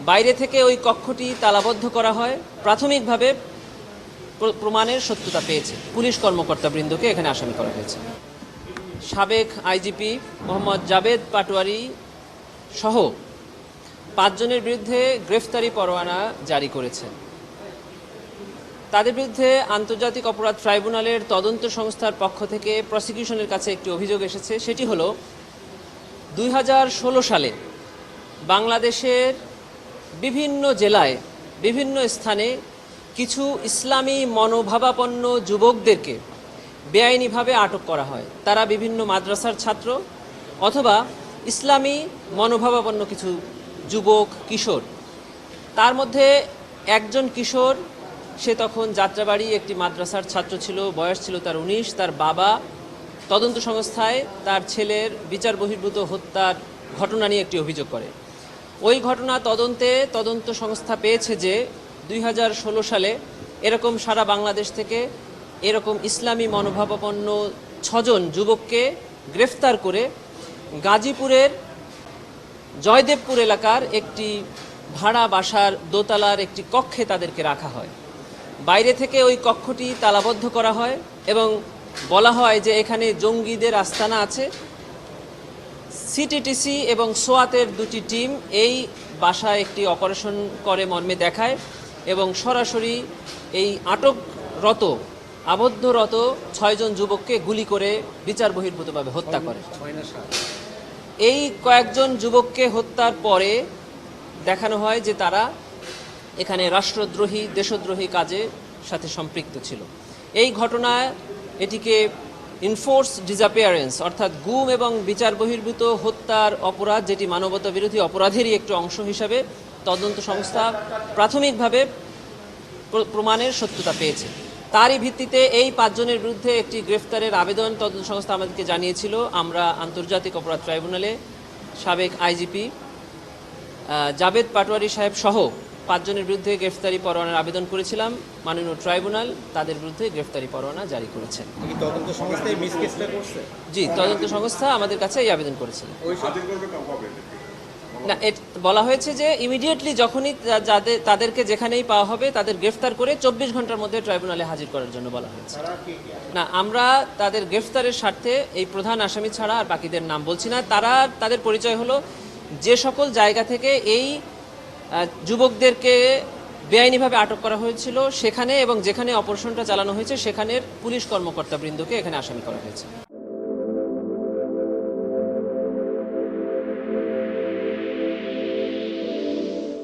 বাইরে থেকে ওই কক্ষটি তালাবদ্ধ করা হয়। প্রাথমিকভাবে প্রমাণের সত্যতা পেয়েছে, পুলিশ কর্মকর্তাবৃন্দকে এখানে আসামি করা হয়েছে। সাবেক আইজিপি মোহাম্মদ জাবেদ পাটোয়ারি সহ 5 জনের বিরুদ্ধে গ্রেফতারি পরোয়ানা জারি করেছে। তাদের বিরুদ্ধে আন্তর্জাতিক অপরাধ ট্রাইব্যুনালের তদন্ত সংস্থার পক্ষ থেকে প্রসিকিউশনের কাছে একটি অভিযোগ এসেছে। সেটি হলো 2016 সালে বাংলাদেশের বিভিন্ন জেলায় বিভিন্ন স্থানে কিছু ইসলামী মনোভাবাপন্ন যুবকদেরকে বেআইনিভাবে আটক করা হয়। তারা বিভিন্ন মাদ্রাসার ছাত্র অথবা ইসলামী মনোভাবাপন্ন কিছু যুবক কিশোর। তার মধ্যে একজন কিশোর, সে তখন যাত্রাবাড়ি একটি মাদ্রাসার ছাত্র ছিল, বয়স ছিল তার 19। তার বাবা তদন্ত সংস্থায় তার ছেলের বিচার বহির্ভূত হত্যার ঘটনা নিয়ে একটি অভিযোগ করে। ওই ঘটনা তদন্ত সংস্থা পেয়েছে যে 2016 সালে এরকম সারা বাংলাদেশ থেকে এরকম ইসলামী মনোভাবাপন্ন 6 জন যুবককে গ্রেফতার করে গাজীপুরের জয়দেবপুর এলাকার একটি ভাড়া বাসার দোতলার একটি কক্ষে তাদেরকে রাখা হয়। বাইরে থেকে ওই কক্ষটি তালাবদ্ধ করা হয় এবং বলা হয় যে এখানে জঙ্গিদের আস্তানা আছে। সিটিটিসি এবং সোয়াতের 2টি টিম এই বাসায় একটি অপারেশন করে মর্মে দেখায় এবং সরাসরি এই আবদ্ধরত 6 জন যুবককে গুলি করে বিচার বহির্ভূতভাবে হত্যা করে। এই কয়েকজন যুবককে হত্যার পরে দেখানো হয় যে তারা এখানে রাষ্ট্রদ্রোহী দেশদ্রোহী কাজে সাথে সম্পৃক্ত ছিল। এই ঘটনায় এটিকে ইনফোর্স ডিসঅ্যাপিয়ারেন্স অর্থাৎ গুম এবং বিচার বহির্ভূত হত্যার অপরাধ, যেটি মানবতা বিরোধী অপরাধেরই একটি অংশ হিসাবে তদন্ত সংস্থা প্রাথমিকভাবে প্রমাণের সত্যতা পেয়েছে। তারই ভিত্তিতে এই 5 জনের বিরুদ্ধে একটি গ্রেফতারের আবেদন তদন্ত সংস্থা আমাদেরকে জানিয়েছিল। আমরা আন্তর্জাতিক অপরাধ ট্রাইব্যুনালে সাবেক আইজিপি জাবেদ পাটোয়ারি সাহেব সহ 5 জনের বিরুদ্ধে গ্রেফতারি পরোয়ানার আবেদন করেছিলাম। মাননীয় ট্রাইব্যুনাল তাদের বিরুদ্ধে গ্রেফতারি পরোয়ানা জারি করেছেন। জি, তদন্ত সংস্থা আমাদের কাছে এই আবেদন করেছিল। না, বলা হয়েছে যে ইমিডিয়েটলি যখনই তাদেরকে যেখানেই পাওয়া হবে তাদের গ্রেফতার করে 24 ঘন্টার মধ্যে ট্রাইব্যুনালে হাজির করার জন্য বলা হয়েছে। না, আমরা তাদের গ্রেফতারের স্বার্থে এই প্রধান আসামি ছাড়া আর বাকিদের নাম বলছি না। তাদের পরিচয় হলো যে সকল জায়গা থেকে এই যুবকদেরকে বেআইনিভাবে আটক করা হয়েছিল সেখানে এবং যেখানে অপারেশনটা চালানো হয়েছে সেখানের পুলিশ কর্মকর্তাবৃন্দকে এখানে আসামি করা হয়েছে।